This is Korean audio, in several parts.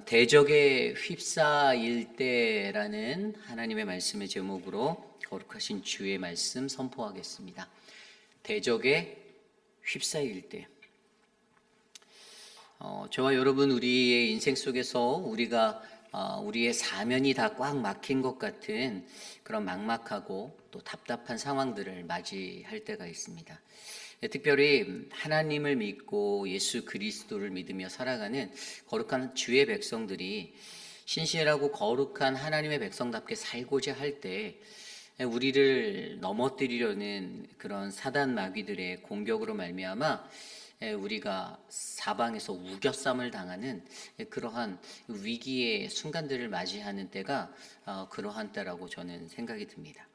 대적에 휩싸일 때라는 하나님의 말씀의 제목으로 거룩하신 주의 말씀 선포하겠습니다. 대적에 휩싸일 때. 저와 여러분, 우리의 인생 속에서 우리의 사면이 다 꽉 막힌 것 같은 그런 막막하고 또 답답한 상황들을 맞이할 때가 있습니다. 특별히 하나님을 믿고 예수 그리스도를 믿으며 살아가는 거룩한 주의 백성들이 신실하고 거룩한 하나님의 백성답게 살고자 할 때 우리를 넘어뜨리려는 그런 사단 마귀들의 공격으로 말미암아 우리가 사방에서 우겨쌈을 당하는 그러한 위기의 순간들을 맞이하는 때가 그러한 때라고 저는 생각이 듭니다.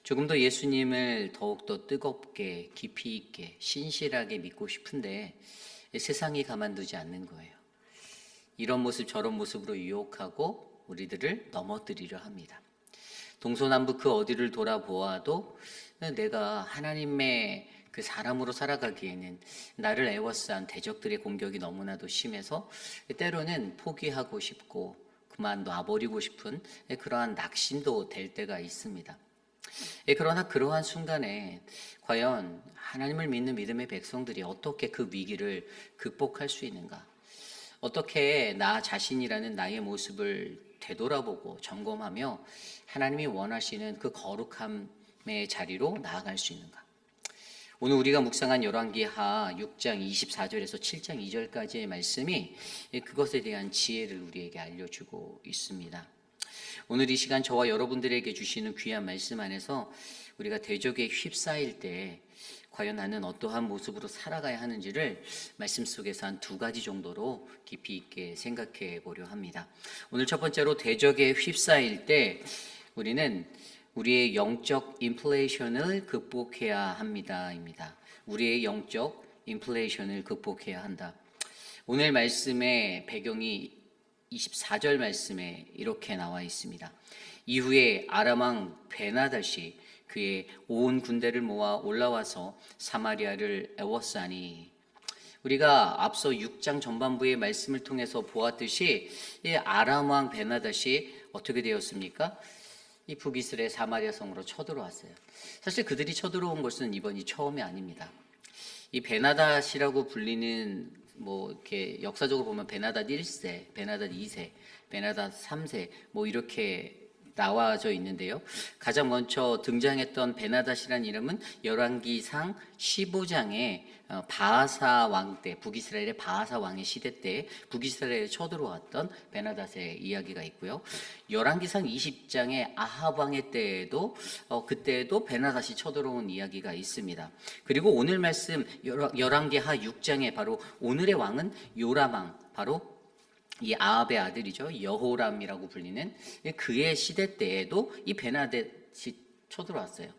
조금 더 예수님을 더욱더 뜨겁게 깊이 있게 신실하게 믿고 싶은데 세상이 가만두지 않는 거예요. 이런 모습 저런 모습으로 유혹하고 우리들을 넘어뜨리려 합니다. 동서남북 그 어디를 돌아보아도 내가 하나님의 그 사람으로 살아가기에는 나를 애워싼 대적들의 공격이 너무나도 심해서 때로는 포기하고 싶고 그만 놔버리고 싶은 그러한 낙심도 될 때가 있습니다. 그러나 그러한 순간에 과연 하나님을 믿는 믿음의 백성들이 어떻게 그 위기를 극복할 수 있는가? 어떻게 나 자신이라는 나의 모습을 되돌아보고 점검하며 하나님이 원하시는 그 거룩함의 자리로 나아갈 수 있는가? 오늘 우리가 묵상한 열왕기하 6장 24절에서 7장 2절까지의 말씀이 그것에 대한 지혜를 우리에게 알려주고 있습니다. 오늘 이 시간 저와 여러분들에게 주시는 귀한 말씀 안에서 우리가 대적에 휩싸일 때 과연 나는 어떠한 모습으로 살아가야 하는지를 말씀 속에서 한 두 가지 정도로 깊이 있게 생각해 보려 합니다. 오늘 첫 번째로 대적에 휩싸일 때 우리는 우리의 영적 인플레이션을 극복해야 합니다입니다. 우리의 영적 인플레이션을 극복해야 한다. 오늘 말씀의 배경이 24절 말씀에 이렇게 나와 있습니다. 이후에 아람 왕 베나닷이 그의 온 군대를 모아 올라와서 사마리아를 애워싸니, 우리가 앞서 6장 전반부의 말씀을 통해서 보았듯이 이 아람 왕 베나닷이 어떻게 되었습니까? 이 북이스라엘 사마리아 성으로 쳐들어왔어요. 사실 그들이 쳐들어온 것은 이번이 처음이 아닙니다. 이 베나닷이라고 불리는 이렇게 역사적으로 보면 베나닷 1세, 베나닷 2세, 베나닷 3세 이렇게 나와져 있는데요. 가장 먼저 등장했던 베나닷이라는 이름은 열왕기상 15장에 바하사 왕 때, 북이스라엘의 바하사 왕의 시대 때 북이스라엘에 쳐들어왔던 베나닷의 이야기가 있고요. 열왕기상 20장의 아합 왕의 때에도 그때에도 베나닷이 쳐들어온 이야기가 있습니다. 그리고 오늘 말씀 열왕기하 6장에 바로 오늘의 왕은 요람 왕, 바로 이 아합의 아들이죠. 여호람이라고 불리는 그의 시대 때에도 이 베나닷이 쳐들어왔어요.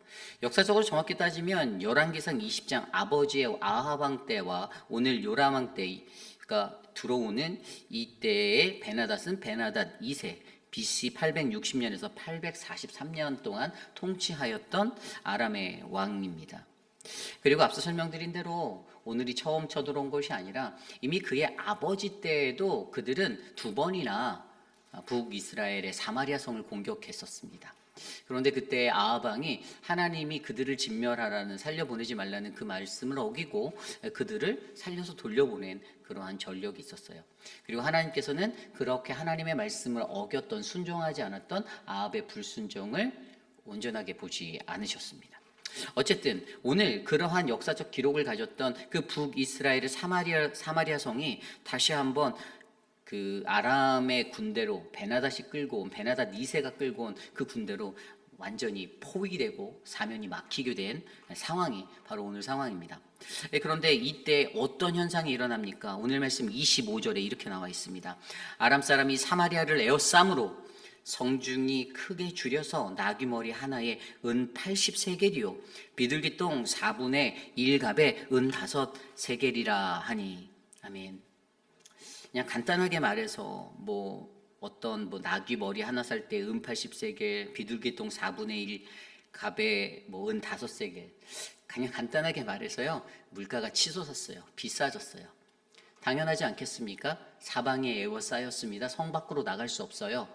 역사적으로 정확히 따지면 열왕기상 20장 아버지의 아합 왕 때와 오늘 요람 왕 때가 들어오는 이때의 베나닷은 베나닷 2세 BC 860년에서 843년 동안 통치하였던 아람의 왕입니다. 그리고 앞서 설명드린 대로 오늘이 처음 쳐들어온 것이 아니라 이미 그의 아버지 때에도 그들은 두 번이나 북이스라엘의 사마리아 성을 공격했었습니다. 그런데 그때 아합 왕이 하나님이 그들을 진멸하라는, 살려보내지 말라는 그 말씀을 어기고 그들을 살려서 돌려보낸 그러한 전력이 있었어요. 그리고 하나님께서는 그렇게 하나님의 말씀을 어겼던, 순종하지 않았던 아합의 불순종을 온전하게 보지 않으셨습니다. 어쨌든 오늘 그러한 역사적 기록을 가졌던 그 북이스라엘의 사마리아 성이 다시 한번 그 아람의 군대로 베나닷이 끌고 온, 베나닷 2세가 끌고 온 그 군대로 완전히 포위되고 사면이 막히게 된 상황이 바로 오늘 상황입니다. 그런데 이때 어떤 현상이 일어납니까? 오늘 말씀 25절에 이렇게 나와 있습니다. 아람 사람이 사마리아를 에워싸므로 성중이 크게 줄여서 나귀머리 하나에 은 80세겔이요 비둘기똥 4분의 1갑에 은 5세겔이라 하니. 아멘. 그냥 간단하게 말해서 어떤 나귀머리 하나 살 때 은 80세겔, 비둘기똥 4분의 1 갑에 은 5세겔. 그냥 간단하게 말해서요, 물가가 치솟았어요. 비싸졌어요. 당연하지 않겠습니까? 사방에 에워싸였습니다. 성 밖으로 나갈 수 없어요.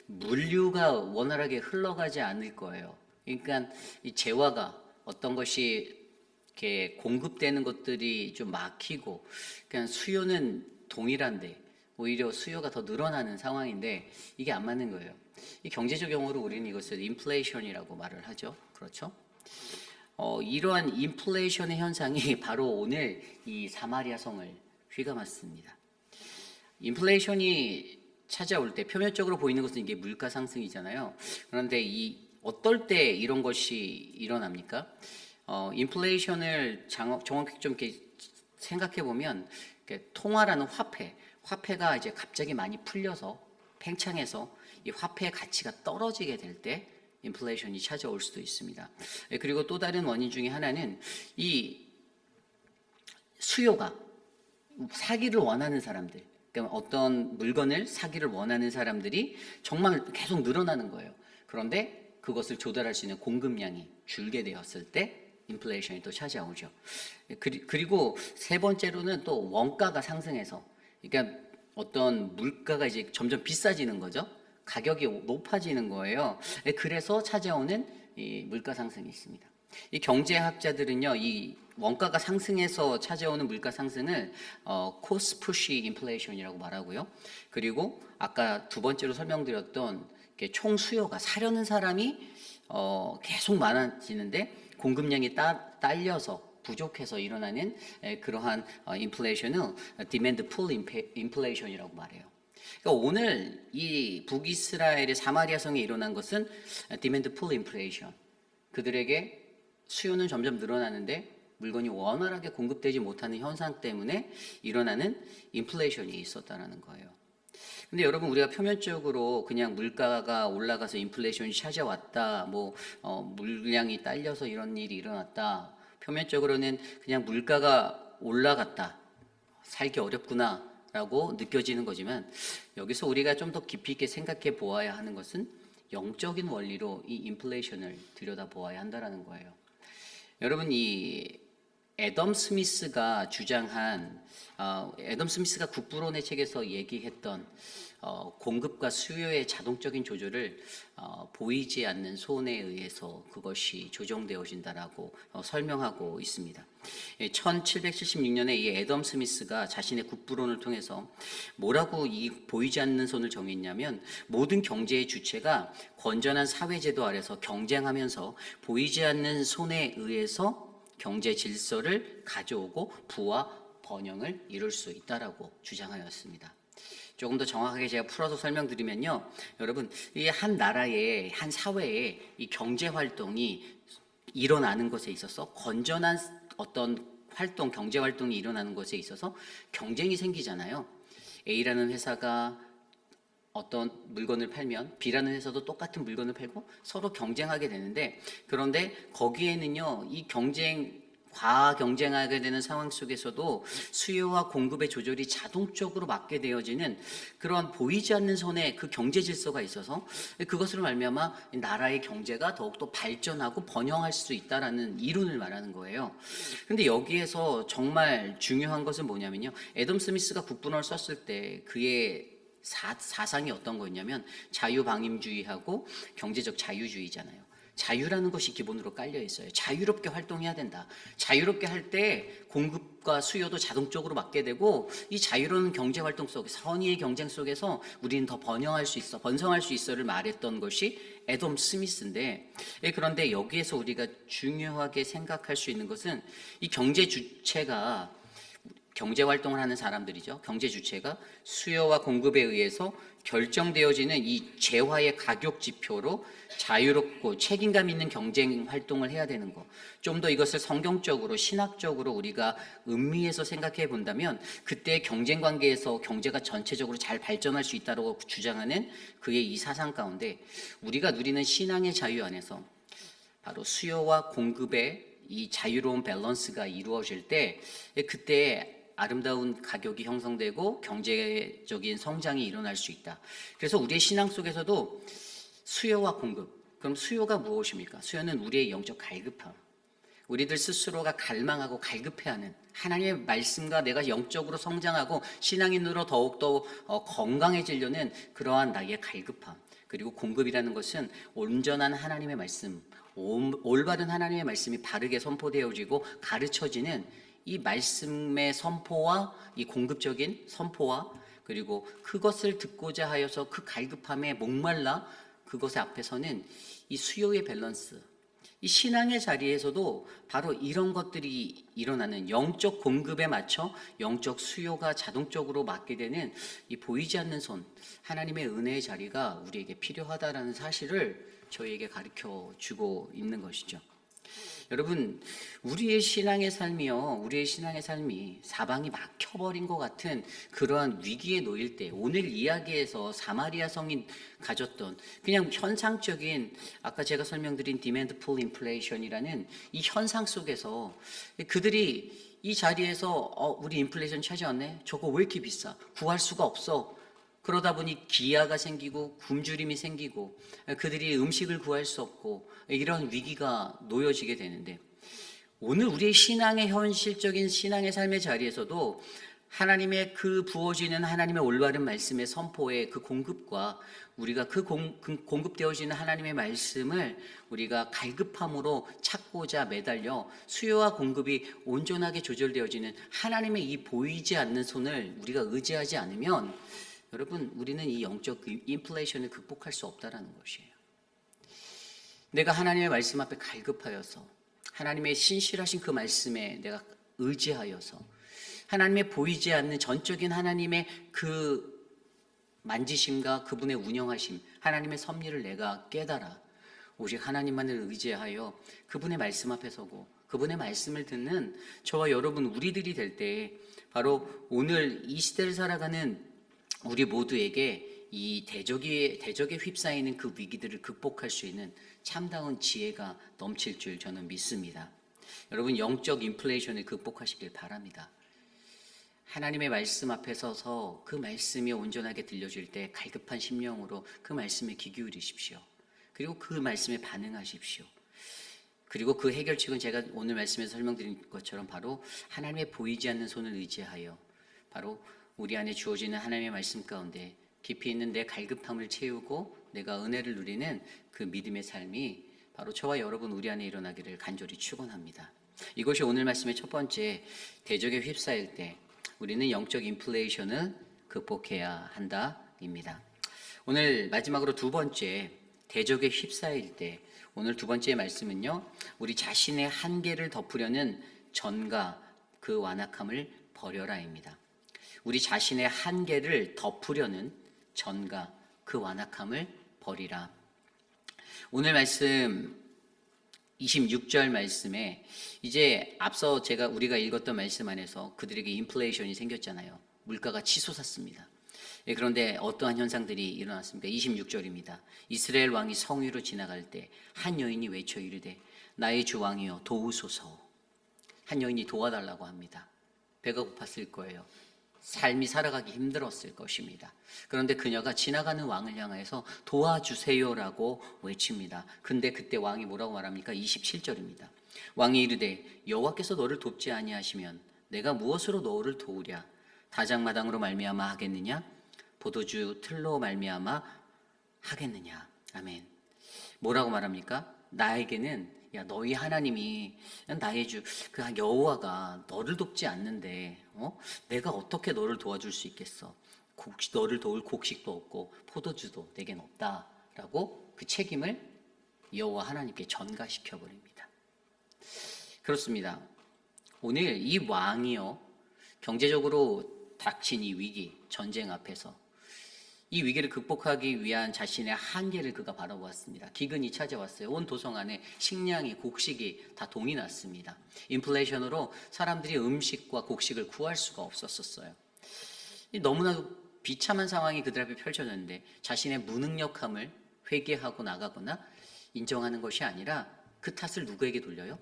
물류가 원활하게 흘러가지 않을 거예요. 그러니까 이 재화가 어떤 것이 이렇게 공급되는 것들이 좀 막히고, 그냥 수요는 동일한데 오히려 수요가 더 늘어나는 상황인데 이게 안 맞는 거예요. 이 경제적 용어로 우리는 이것을 인플레이션이라고 말을 하죠. 그렇죠? 이러한 인플레이션의 현상이 바로 오늘 이 사마리아 성을 휘감았습니다. 인플레이션이 찾아올 때 표면적으로 보이는 것은 이게 물가 상승이잖아요. 그런데 어떨 때 이런 것이 일어납니까? 인플레이션을 정확히 좀 이렇게 생각해 보면 통화라는 화폐가 이제 갑자기 많이 풀려서 팽창해서 이 화폐의 가치가 떨어지게 될 때 인플레이션이 찾아올 수도 있습니다. 그리고 또 다른 원인 중에 하나는 이 수요가 사기를 원하는 사람들, 그러니까 어떤 물건을 사기를 원하는 사람들이 정말 계속 늘어나는 거예요. 그런데 그것을 조달할 수 있는 공급량이 줄게 되었을 때 인플레이션이 또 찾아오죠. 그리고 세 번째로는 또 원가가 상승해서, 그러니까 어떤 물가가 이제 점점 비싸지는 거죠. 가격이 높아지는 거예요. 그래서 찾아오는 이 물가 상승이 있습니다. 이 경제학자들은요, 이 원가가 상승해서 찾아오는 물가 상승을 cost push inflation이라고 말하고요. 그리고 아까 두 번째로 설명드렸던 총 수요가 사려는 사람이 계속 많아지는데 공급량이 딸려서 부족해서 일어나는 그러한 인플레이션을 demand pull inflation이라고 말해요. 그러니까 오늘 이 북이스라엘의 사마리아 성에 일어난 것은 demand pull inflation. 그들에게 수요는 점점 늘어나는데 물건이 원활하게 공급되지 못하는 현상 때문에 일어나는 인플레이션이 있었다는 거예요. 근데 여러분, 우리가 표면적으로 그냥 물가가 올라가서 인플레이션이 찾아왔다, 물량이 딸려서 이런 일이 일어났다, 표면적으로는 그냥 물가가 올라갔다, 살기 어렵구나 라고 느껴지는 거지만, 여기서 우리가 좀 더 깊이 있게 생각해 보아야 하는 것은 영적인 원리로 이 인플레이션을 들여다보아야 한다는 거예요. 여러분, 이 애덤 스미스가 애덤 스미스가 국부론의 책에서 얘기했던 공급과 수요의 자동적인 조절을 보이지 않는 손에 의해서 그것이 조정되어진다라고 설명하고 있습니다. 1776년에 이 애덤 스미스가 자신의 국부론을 통해서 뭐라고 이 보이지 않는 손을 정했냐면, 모든 경제의 주체가 건전한 사회제도 아래서 경쟁하면서 보이지 않는 손에 의해서 경제 질서를 가져오고 부와 번영을 이룰 수 있다라고 주장하였습니다. 조금 더 정확하게 제가 풀어서 설명드리면요, 여러분, 이 한 나라의 한 사회에 이 경제 활동이 일어나는 것에 있어서 건전한 어떤 활동, 경제 활동이 일어나는 것에 있어서 경쟁이 생기잖아요. A라는 회사가 어떤 물건을 팔면 B라는 회사도 똑같은 물건을 팔고 서로 경쟁하게 되는데, 그런데 거기에는요, 이 과 경쟁하게 되는 상황 속에서도 수요와 공급의 조절이 자동적으로 맞게 되어지는 그런 보이지 않는 손에 그 경제 질서가 있어서 그것으로 말미암아 나라의 경제가 더욱더 발전하고 번영할 수 있다라는 이론을 말하는 거예요. 그런데 여기에서 정말 중요한 것은 뭐냐면요, 애덤 스미스가 국부론을 썼을 때 그의 사상이 어떤 거였냐면 자유방임주의하고 경제적 자유주의잖아요. 자유라는 것이 기본으로 깔려 있어요. 자유롭게 활동해야 된다. 자유롭게 할 때 공급과 수요도 자동적으로 맞게 되고, 이 자유로운 경제 활동 속에, 선의의 경쟁 속에서 우리는 더 번성할 수 있어를 말했던 것이 애덤 스미스인데, 그런데 여기에서 우리가 중요하게 생각할 수 있는 것은 이 경제 주체가, 경제 활동을 하는 사람들이죠. 경제 주체가 수요와 공급에 의해서 결정되어지는 이 재화의 가격 지표로 자유롭고 책임감 있는 경쟁 활동을 해야 되는 거. 좀 더 이것을 성경적으로, 신학적으로 우리가 음미해서 생각해 본다면, 그때 경쟁 관계에서 경제가 전체적으로 잘 발전할 수 있다고 주장하는 그의 이 사상 가운데, 우리가 누리는 신앙의 자유 안에서 바로 수요와 공급의 이 자유로운 밸런스가 이루어질 때, 그때 아름다운 가격이 형성되고 경제적인 성장이 일어날 수 있다. 그래서 우리의 신앙 속에서도 수요와 공급, 그럼 수요가 무엇입니까? 수요는 우리의 영적 갈급함, 우리들 스스로가 갈망하고 갈급해하는 하나님의 말씀과 내가 영적으로 성장하고 신앙인으로 더욱더 건강해지려는 그러한 나의 갈급함, 그리고 공급이라는 것은 온전한 하나님의 말씀, 올바른 하나님의 말씀이 바르게 선포되어지고 가르쳐지는 이 말씀의 선포와 이 공급적인 선포와 그리고 그것을 듣고자 하여서 그 갈급함에 목말라 그것의 앞에서는 이 수요의 밸런스, 이 신앙의 자리에서도 바로 이런 것들이 일어나는 영적 공급에 맞춰 영적 수요가 자동적으로 맞게 되는 이 보이지 않는 손, 하나님의 은혜의 자리가 우리에게 필요하다라는 사실을 저희에게 가르쳐 주고 있는 것이죠. 여러분, 우리의 신앙의 삶이 사방이 막혀버린 것 같은 그러한 위기에 놓일 때, 오늘 이야기에서 사마리아 성이 가졌던 그냥 현상적인, 아까 제가 설명드린 디맨드 풀 인플레이션이라는 이 현상 속에서 그들이 이 자리에서 우리 인플레이션 찾아왔네? 저거 왜 이렇게 비싸? 구할 수가 없어. 그러다 보니 기아가 생기고 굶주림이 생기고 그들이 음식을 구할 수 없고 이런 위기가 놓여지게 되는데, 오늘 우리의 신앙의 현실적인 신앙의 삶의 자리에서도 하나님의 그 부어지는 하나님의 올바른 말씀의 선포의 그 공급과 우리가 그 공급되어지는 하나님의 말씀을 우리가 갈급함으로 찾고자 매달려 수요와 공급이 온전하게 조절되어지는 하나님의 이 보이지 않는 손을 우리가 의지하지 않으면, 여러분, 우리는 이 영적 인플레이션을 극복할 수 없다라는 것이에요. 내가 하나님의 말씀 앞에 갈급하여서 하나님의 신실하신 그 말씀에 내가 의지하여서 하나님의 보이지 않는 전적인 하나님의 그 만지심과 그분의 운영하심, 하나님의 섭리를 내가 깨달아 오직 하나님만을 의지하여 그분의 말씀 앞에 서고 그분의 말씀을 듣는 저와 여러분 우리들이 될 때, 바로 오늘 이 시대를 살아가는 우리 모두에게 이 대적에 휩싸이는 그 위기들을 극복할 수 있는 참다운 지혜가 넘칠 줄 저는 믿습니다. 여러분, 영적 인플레이션을 극복하시길 바랍니다. 하나님의 말씀 앞에 서서 그 말씀이 온전하게 들려질 때 갈급한 심령으로 그 말씀에 귀 기울이십시오. 그리고 그 말씀에 반응하십시오. 그리고 그 해결책은 제가 오늘 말씀에서 설명드린 것처럼 바로 하나님의 보이지 않는 손을 의지하여 바로 우리 안에 주어지는 하나님의 말씀 가운데 깊이 있는 내 갈급함을 채우고 내가 은혜를 누리는 그 믿음의 삶이 바로 저와 여러분 우리 안에 일어나기를 간절히 축원합니다. 이것이 오늘 말씀의 첫 번째, 대적에 휩싸일 때 우리는 영적 인플레이션을 극복해야 한다입니다. 오늘 마지막으로 두 번째, 대적에 휩싸일 때, 오늘 두 번째 말씀은요, 우리 자신의 한계를 덮으려는 전과 그 완악함을 버려라입니다. 우리 자신의 한계를 덮으려는 전과 그 완악함을 버리라. 오늘 말씀 26절 말씀에 이제 앞서 우리가 읽었던 말씀 안에서 그들에게 인플레이션이 생겼잖아요. 물가가 치솟았습니다. 그런데 어떠한 현상들이 일어났습니까? 26절입니다. 이스라엘 왕이 성 위로 지나갈 때 한 여인이 외쳐 이르되 나의 주 왕이여 도우소서. 한 여인이 도와달라고 합니다. 배가 고팠을 거예요. 삶이 살아가기 힘들었을 것입니다. 그런데 그녀가 지나가는 왕을 향해서 도와주세요라고 외칩니다. 근데 그때 왕이 뭐라고 말합니까? 27절입니다. 왕이 이르되 여호와께서 너를 돕지 아니하시면 내가 무엇으로 너를 도우랴? 다장마당으로 말미암아 하겠느냐? 포도주 틀로 말미암아 하겠느냐? 아멘. 뭐라고 말합니까? 나에게는 너희 하나님이 나의 주 그 여호와가 너를 돕지 않는데 내가 어떻게 너를 도와줄 수 있겠어? 너를 도울 곡식도 없고 포도주도 내겐 없다라고 그 책임을 여호와 하나님께 전가시켜 버립니다. 그렇습니다. 오늘 이 왕이요, 경제적으로 닥친 이 위기, 전쟁 앞에서 이 위기를 극복하기 위한 자신의 한계를 그가 바라보았습니다. 기근이 찾아왔어요. 온 도성 안에 식량이, 곡식이 다 동이 났습니다. 인플레이션으로 사람들이 음식과 곡식을 구할 수가 없었어요. 너무나도 비참한 상황이 그들 앞에 펼쳐졌는데 자신의 무능력함을 회개하고 나가거나 인정하는 것이 아니라 그 탓을 누구에게 돌려요?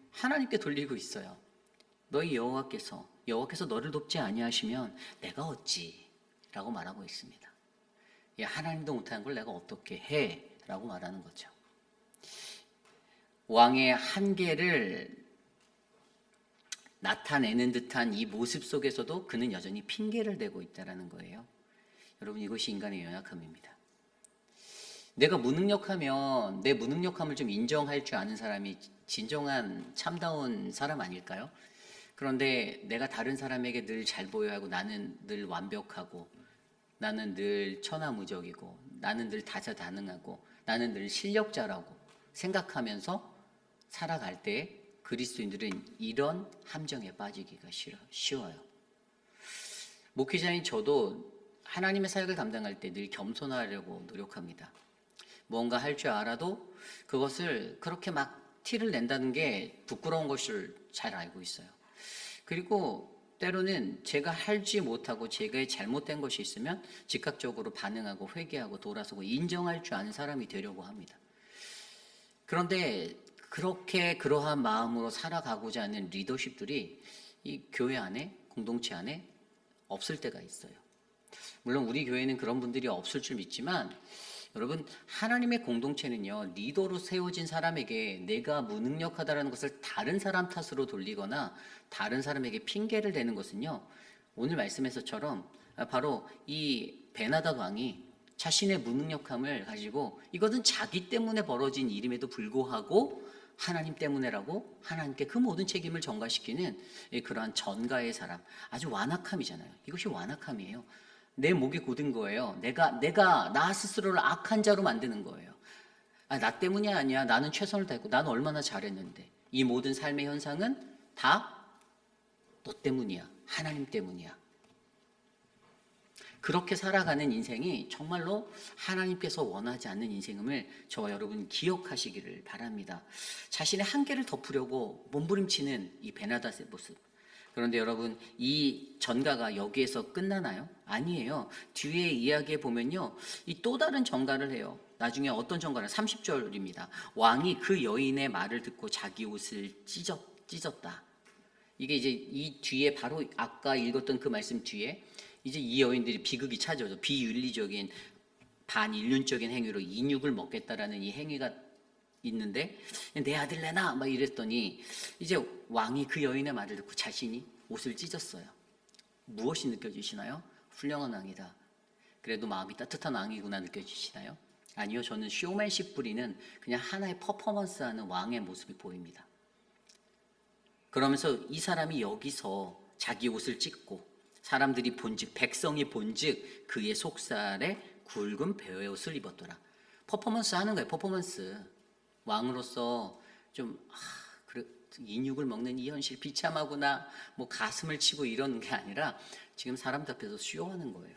하나님께 돌리고 있어요. 너희 여호와께서 너를 돕지 아니하시면 내가 어찌? 라고 말하고 있습니다. 하나님도 못하는 걸 내가 어떻게 해? 라고 말하는 거죠. 왕의 한계를 나타내는 듯한 이 모습 속에서도 그는 여전히 핑계를 대고 있다는 거예요. 여러분, 이것이 인간의 연약함입니다. 내가 무능력하면 내 무능력함을 좀 인정할 줄 아는 사람이 진정한 참다운 사람 아닐까요? 그런데 내가 다른 사람에게 늘 잘 보여야 하고, 나는 늘 완벽하고, 나는 늘 천하무적이고, 나는 늘 다재다능하고, 나는 늘 실력자라고 생각하면서 살아갈 때 그리스도인들은 이런 함정에 빠지기가 쉬워요. 목회자인 저도 하나님의 사역을 감당할 때 늘 겸손하려고 노력합니다. 뭔가 할 줄 알아도 그것을 그렇게 막 티를 낸다는 게 부끄러운 것을 잘 알고 있어요. 그리고 때로는 제가 하지 못하고 제가 잘못된 것이 있으면 즉각적으로 반응하고 회개하고 돌아서고 인정할 줄 아는 사람이 되려고 합니다. 그런데 그렇게 그러한 마음으로 살아가고자 하는 리더십들이 이 교회 안에, 공동체 안에 없을 때가 있어요. 물론 우리 교회는 그런 분들이 없을 줄 믿지만, 여러분, 하나님의 공동체는요, 리더로 세워진 사람에게 내가 무능력하다는 것을 다른 사람 탓으로 돌리거나 다른 사람에게 핑계를 대는 것은요, 오늘 말씀에서처럼 바로 이 베나닷 왕이 자신의 무능력함을 가지고 이것은 자기 때문에 벌어진 일임에도 불구하고 하나님 때문에라고 하나님께 그 모든 책임을 전가시키는 그러한 전가의 사람, 아주 완악함이잖아요. 이것이 완악함이에요. 내 목이 곧은 거예요. 내가 나 스스로를 악한 자로 만드는 거예요. 나 때문이 아니야. 나는 최선을 다했고 나는 얼마나 잘했는데. 이 모든 삶의 현상은 다 너 때문이야. 하나님 때문이야. 그렇게 살아가는 인생이 정말로 하나님께서 원하지 않는 인생임을 저와 여러분 기억하시기를 바랍니다. 자신의 한계를 덮으려고 몸부림치는 이 베나닷의 모습. 그런데 여러분, 이 전가가 여기에서 끝나나요? 아니에요. 뒤에 이야기에 보면요, 이 또 다른 전가를 해요. 나중에 어떤 전가를 30절입니다. 왕이 그 여인의 말을 듣고 자기 옷을 찢었다. 이게 이제 이 뒤에 바로 아까 읽었던 그 말씀 뒤에 이제 이 여인들이 비극이 찾아오죠. 비윤리적인 반인륜적인 행위로 인육을 먹겠다라는 이 행위가 있는데, 내 아들 내놔 막 이랬더니 이제 왕이 그 여인의 말을 듣고 자신이 옷을 찢었어요. 무엇이 느껴지시나요? 훌륭한 왕이다. 그래도 마음이 따뜻한 왕이구나 느껴지시나요? 아니요, 저는 쇼맨십 부리는 그냥 하나의 퍼포먼스하는 왕의 모습이 보입니다. 그러면서 이 사람이 여기서 자기 옷을 찢고 사람들이 본즉, 백성이 본즉 그의 속살에 굵은 베옷을 입었더라. 퍼포먼스 하는 거예요. 퍼포먼스. 왕으로서 좀 인육을 먹는 이 현실 비참하구나, 뭐 가슴을 치고 이러는 게 아니라 지금 사람들 앞에서 쇼하는 거예요.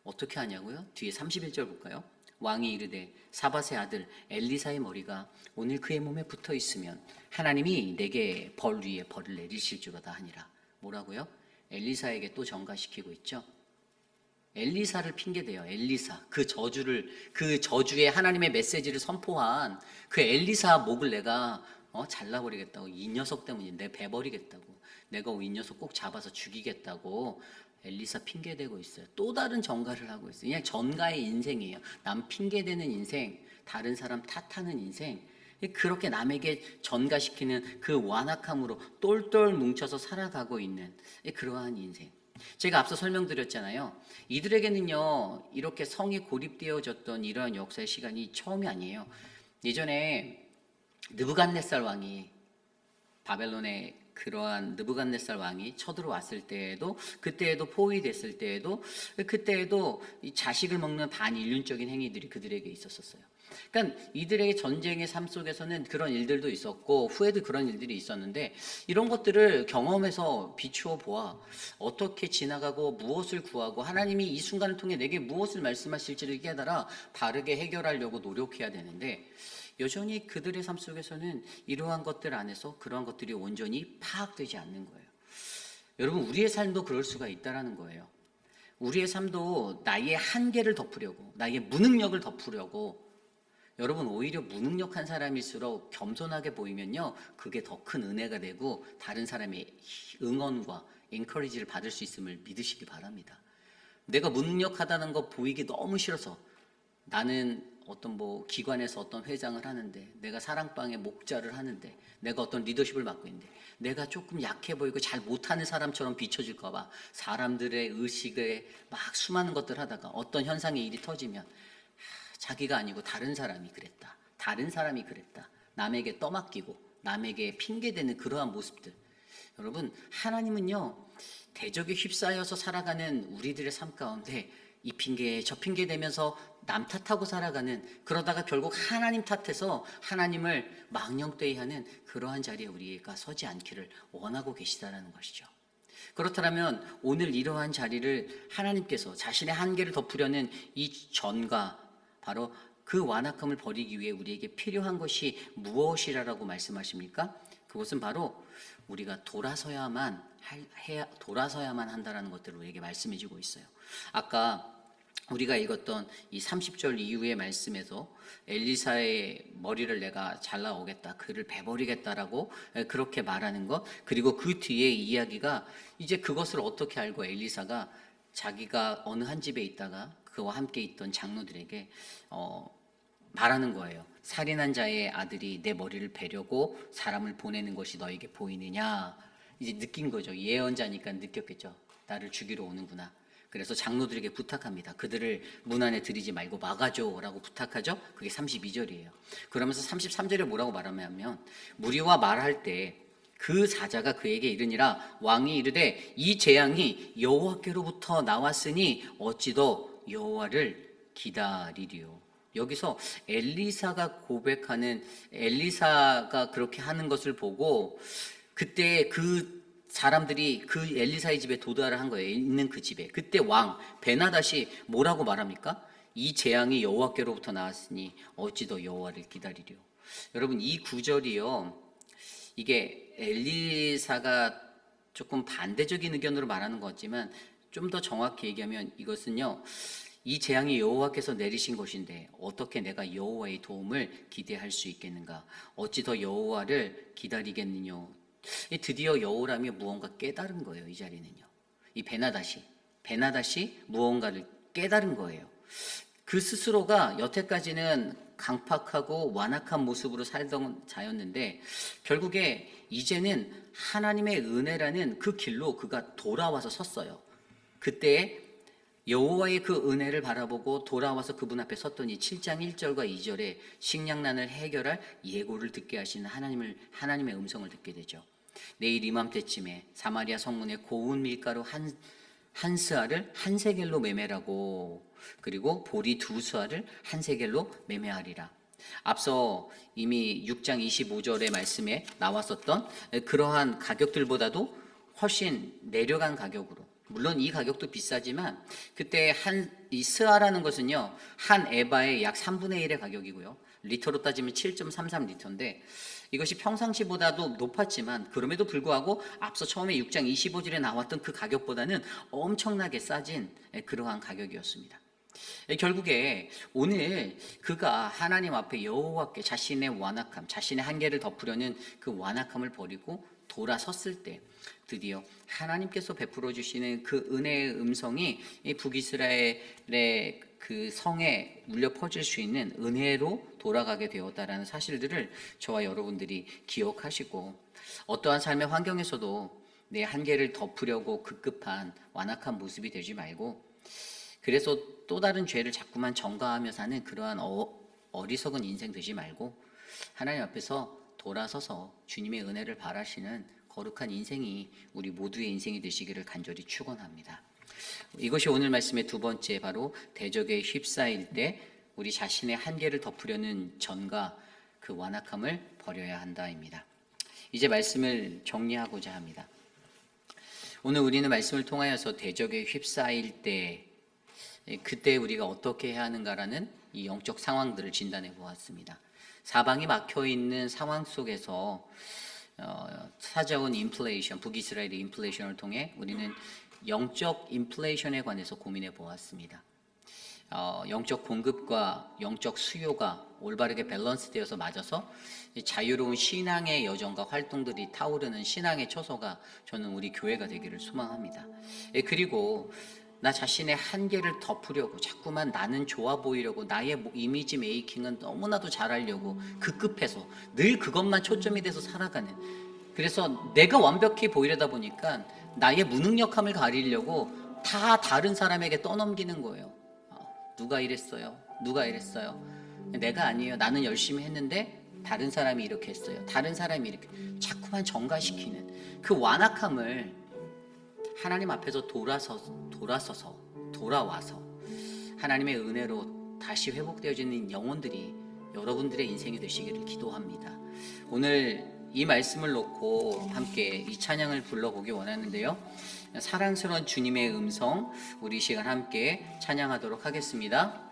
어떻게 하냐고요? 뒤에 31절 볼까요? 왕이 이르되 사밧의 아들 엘리사의 머리가 오늘 그의 몸에 붙어 있으면 하나님이 내게 벌 위에 벌을 내리실 줄로다 하니라. 뭐라고요? 엘리사에게 또 전가시키고 있죠. 엘리사를 핑계대요. 엘리사, 그 저주의 하나님의 메시지를 선포한 그 엘리사 목을 내가 잘라버리겠다고, 이 녀석 때문에 내 베버리겠다고, 내가 이 녀석 꼭 잡아서 죽이겠다고 엘리사 핑계대고 있어요. 또 다른 전가를 하고 있어요. 그냥 전가의 인생이에요. 남 핑계대는 인생, 다른 사람 탓하는 인생, 그렇게 남에게 전가시키는 그 완악함으로 똘똘 뭉쳐서 살아가고 있는 그러한 인생. 제가 앞서 설명드렸잖아요. 이들에게는요, 이렇게 성이 고립되어졌던 이러한 역사의 시간이 처음이 아니에요. 예전에 느부갓네살 왕이, 바벨론의 그러한 느부갓네살 왕이 쳐들어왔을 때에도, 그때에도 포위됐을 때에도, 그때에도 이 자식을 먹는 반인륜적인 행위들이 그들에게 있었어요. 그러니까 이들의 전쟁의 삶 속에서는 그런 일들도 있었고 후에도 그런 일들이 있었는데, 이런 것들을 경험해서 비추어 보아 어떻게 지나가고 무엇을 구하고 하나님이 이 순간을 통해 내게 무엇을 말씀하실지를 깨달아 바르게 해결하려고 노력해야 되는데, 여전히 그들의 삶 속에서는 이러한 것들 안에서 그러한 것들이 온전히 파악되지 않는 거예요. 여러분, 우리의 삶도 그럴 수가 있다라는 거예요. 우리의 삶도 나의 한계를 덮으려고, 나의 무능력을 덮으려고, 여러분, 오히려 무능력한 사람일수록 겸손하게 보이면요, 그게 더 큰 은혜가 되고 다른 사람의 응원과 엔커리지를 받을 수 있음을 믿으시기 바랍니다. 내가 무능력하다는 거 보이기 너무 싫어서 나는 어떤 뭐 기관에서 어떤 회장을 하는데, 내가 사랑방의 목자를 하는데, 내가 어떤 리더십을 맡고 있는데, 내가 조금 약해 보이고 잘 못하는 사람처럼 비춰질까 봐 사람들의 의식에 막 수많은 것들 하다가 어떤 현상의 일이 터지면 자기가 아니고 다른 사람이 그랬다, 다른 사람이 그랬다, 남에게 떠맡기고 남에게 핑계대는 그러한 모습들. 여러분, 하나님은요, 대적에 휩싸여서 살아가는 우리들의 삶 가운데 이 핑계 저 핑계 대면서 남 탓하고 살아가는, 그러다가 결국 하나님 탓해서 하나님을 망령되이하는 그러한 자리에 우리가 서지 않기를 원하고 계시다라는 것이죠. 그렇다면 오늘 이러한 자리를 하나님께서 자신의 한계를 덮으려는 이 전과, 바로 그 완악함을 버리기 위해 우리에게 필요한 것이 무엇이라고 말씀하십니까? 그것은 바로 우리가 돌아서야만 한다라는 것들을 우리에게 말씀해 주고 있어요. 아까 우리가 읽었던 이 30절 이후의 말씀에서 엘리사의 머리를 내가 잘라오겠다, 그를 베버리겠다라고 그렇게 말하는 것, 그리고 그 뒤에 이야기가 이제 그것을 어떻게 알고 엘리사가 자기가 어느 한 집에 있다가 그와 함께 있던 장로들에게 말하는 거예요. 살인한 자의 아들이 내 머리를 베려고 사람을 보내는 것이 너에게 보이느냐. 이제 느낀 거죠. 예언자니까 느꼈겠죠. 나를 죽이러 오는구나. 그래서 장로들에게 부탁합니다. 그들을 문 안에 들이지 말고 막아줘라고 부탁하죠. 그게 32절이에요. 그러면서 33절에 뭐라고 말하냐면, 무리와 말할 때 그 사자가 그에게 이르니라, 왕이 이르되 이 재앙이 여호와께로부터 나왔으니 어찌 더 여호와를 기다리리요. 여기서 엘리사가 그렇게 하는 것을 보고 그때 그 사람들이 그 엘리사의 집에 도달을 한 거예요. 있는 그 집에. 그때 왕 베나닷이 뭐라고 말합니까? 이 재앙이 여호와께로부터 나왔으니 어찌 더 여호와를 기다리려. 여러분, 이 구절이요, 이게 엘리사가 조금 반대적인 의견으로 말하는 것 같지만 좀 더 정확히 얘기하면 이것은요, 이 재앙이 여호와께서 내리신 것인데 어떻게 내가 여호와의 도움을 기대할 수 있겠는가? 어찌 더 여호와를 기다리겠느냐? 드디어 여호람이 무언가 깨달은 거예요. 이 자리는요, 이 베나닷이 무언가를 깨달은 거예요. 그 스스로가 여태까지는 강팍하고 완악한 모습으로 살던 자였는데 결국에 이제는 하나님의 은혜라는 그 길로 그가 돌아와서 섰어요. 그때 여호와의 그 은혜를 바라보고 돌아와서 그분 앞에 섰더니 7장 1절과 2절에 식량난을 해결할 예고를 듣게 하시는 하나님의 음성을 듣게 되죠. 내일 이맘때쯤에 사마리아 성문에 고운 밀가루 한 스아를 한 세겔로 매매라고, 그리고 보리 2스아를 한 세겔로 매매하리라. 앞서 이미 6장 25절의 말씀에 나왔었던 그러한 가격들보다도 훨씬 내려간 가격으로, 물론 이 가격도 비싸지만 그때 이 스아라는 것은요, 한 에바의 약 3분의 1의 가격이고요, 리터로 따지면 7.33리터인데 이것이 평상시보다도 높았지만 그럼에도 불구하고 앞서 처음에 6장 25절에 나왔던 그 가격보다는 엄청나게 싸진 그러한 가격이었습니다. 결국에 오늘 그가 하나님 앞에 여호와께 자신의 완악함, 자신의 한계를 덮으려는 그 완악함을 버리고 돌아섰을 때 드디어 하나님께서 베풀어 주시는 그 은혜의 음성이 북이스라엘의 그 성에 울려 퍼질 수 있는 은혜로 돌아가게 되었다라는 사실들을 저와 여러분들이 기억하시고, 어떠한 삶의 환경에서도 내 한계를 덮으려고 급급한 완악한 모습이 되지 말고, 그래서 또 다른 죄를 자꾸만 전가하며 사는 그러한 어리석은 인생 되지 말고 하나님 앞에서 돌아서서 주님의 은혜를 바라시는 거룩한 인생이 우리 모두의 인생이 되시기를 간절히 축원합니다. 이것이 오늘 말씀의 두 번째, 바로 대적에 휩싸일 때 우리 자신의 한계를 덮으려는 전과 그 완악함을 버려야 한다입니다. 이제 말씀을 정리하고자 합니다. 오늘 우리는 말씀을 통하여서 대적에 휩싸일 때 그때 우리가 어떻게 해야 하는가라는 이 영적 상황들을 진단해 보았습니다. 사방이 막혀 있는 상황 속에서 찾아온 인플레이션, 북이스라엘의 인플레이션을 통해 우리는 영적 인플레이션에 관해서 고민해 보았습니다. 영적 공급과 영적 수요가 올바르게 밸런스되어서 맞아서 자유로운 신앙의 여정과 활동들이 타오르는 신앙의 처소가 저는 우리 교회가 되기를 소망합니다. 그리고 나 자신의 한계를 덮으려고 자꾸만 나는 좋아 보이려고 나의 이미지 메이킹은 너무나도 잘하려고 급급해서 늘 그것만 초점이 돼서 살아가는, 그래서 내가 완벽해 보이려다 보니까 나의 무능력함을 가리려고 다 다른 사람에게 떠넘기는 거예요. 누가 이랬어요? 누가 이랬어요? 내가 아니에요. 나는 열심히 했는데 다른 사람이 이렇게 했어요. 다른 사람이 이렇게, 자꾸만 전가시키는 그 완악함을 하나님 앞에서 돌아와서 하나님의 은혜로 다시 회복되어지는 영혼들이 여러분들의 인생이 되시기를 기도합니다. 오늘 이 말씀을 놓고 함께 이 찬양을 불러보기 원하는데요. 사랑스러운 주님의 음성, 우리 시간 함께 찬양하도록 하겠습니다.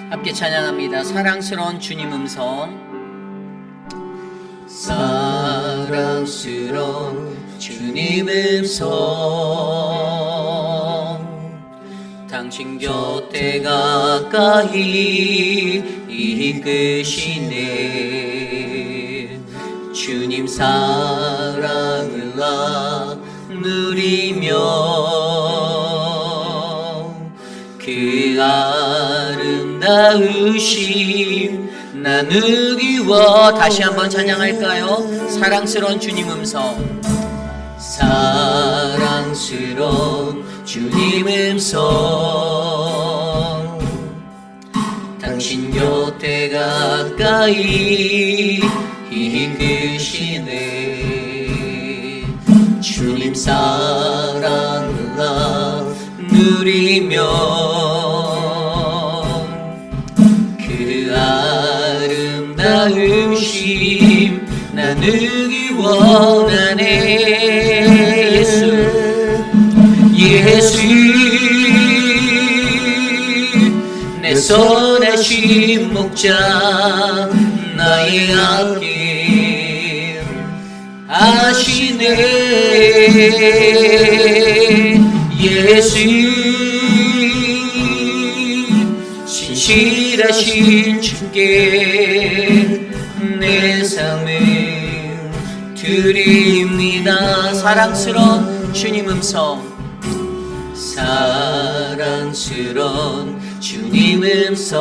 함께 찬양합니다. 사랑스러운 주님 음성. 사랑스러운 주님 음성, 당신 곁에 가까이 이끄시네. 주님 사랑을 누리며 그 아름다우심 나누기 원. 다시 한번 찬양할까요? 사랑스러운 주님 음성. 사랑스러운 주님 음성, 당신 곁에 가까이 이끄시네. 주님 사랑을 누리며 그 아름다우심 나누기 원하네. 예수 내 선하신 목자 나의 앞길 아시네. 예수 신실하신 주께 내 삶을 드립니다. 사랑스러운 주님 음성. 사랑스러운 주님 음성,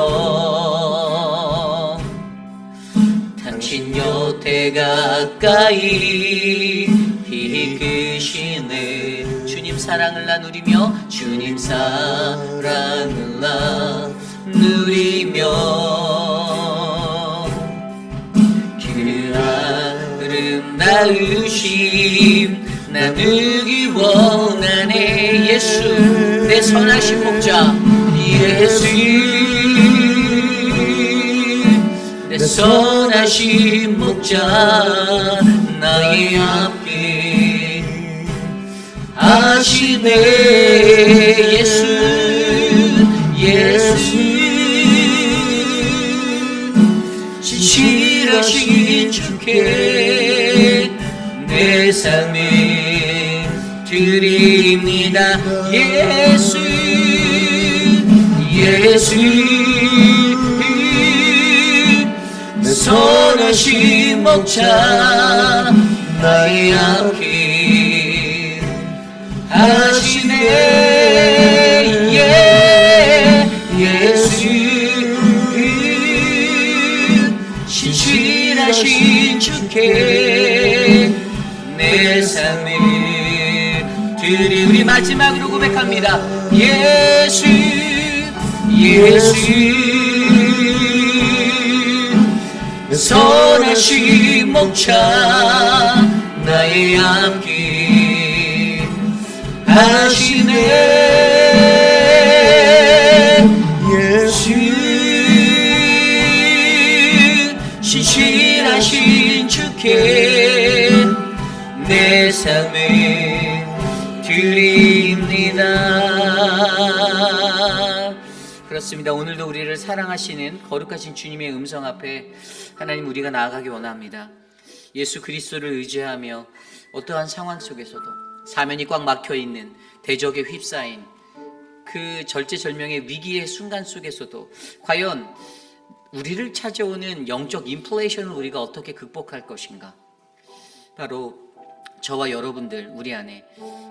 당신 곁에 가까이 이끄시네. 주님 사랑을 나누리며 주님 사랑을 나누리며 그 아름다우심 나누기 원하네. 예수 내 선하신 목자, 예수 내 선하신 목자 나의 앞길 아시네. 예수 신실하신 주께 내 삶을 드립니다. 예수 선하신 목자 나의 앞길 하시네. 예수 신실하신 주께 내 삶을 드리. 우리 마지막으로 고백합니다. 예수 선하신 목자 나의 앞길 하시네. 예수 신실하신 주께 내 삶을 드립니다. 그렇습니다. 오늘도 우리를 사랑하시는 거룩하신 주님의 음성 앞에 하나님 우리가 나아가기 원합니다. 예수 그리스도를 의지하며 어떠한 상황 속에서도 사면이 꽉 막혀 있는 대적에 휩싸인 그 절제절명의 위기의 순간 속에서도 과연 우리를 찾아오는 영적 인플레이션을 우리가 어떻게 극복할 것인가? 바로 저와 여러분들 우리 안에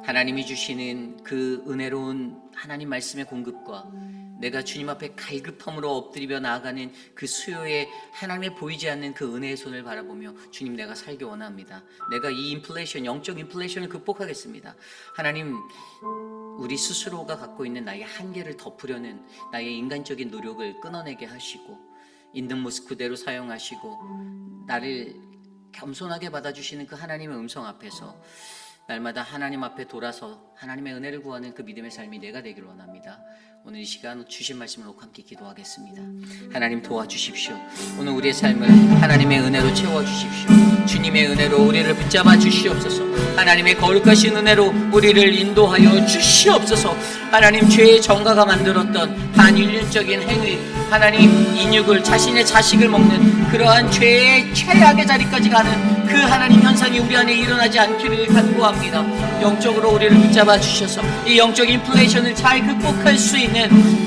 하나님이 주시는 그 은혜로운 하나님 말씀의 공급과 내가 주님 앞에 갈급함으로 엎드리며 나아가는 그 수요에 하나님의 보이지 않는 그 은혜의 손을 바라보며 주님 내가 살기 원합니다. 내가 이 인플레이션, 영적 인플레이션을 극복하겠습니다. 하나님, 우리 스스로가 갖고 있는 나의 한계를 덮으려는 나의 인간적인 노력을 끊어내게 하시고 있는 모습 그대로 사용하시고 나를 겸손하게 받아주시는 그 하나님의 음성 앞에서 날마다 하나님 앞에 돌아서 하나님의 은혜를 구하는 그 믿음의 삶이 내가 되기를 원합니다. 오늘 이 시간 주신 말씀을 놓고 함께 기도하겠습니다. 하나님 도와주십시오. 오늘 우리의 삶을 하나님의 은혜로 채워주십시오. 주님의 은혜로 우리를 붙잡아 주시옵소서. 하나님의 거룩하신 은혜로 우리를 인도하여 주시옵소서. 하나님, 죄의 정가가 만들었던 반인륜적인 행위, 하나님 인육을, 자신의 자식을 먹는 그러한 죄의 최악의 자리까지 가는 그 하나님 현상이 우리 안에 일어나지 않기를 간구합니다. 영적으로 우리를 붙잡아 주셔서 이 영적 인플레이션을 잘 극복할 수 있는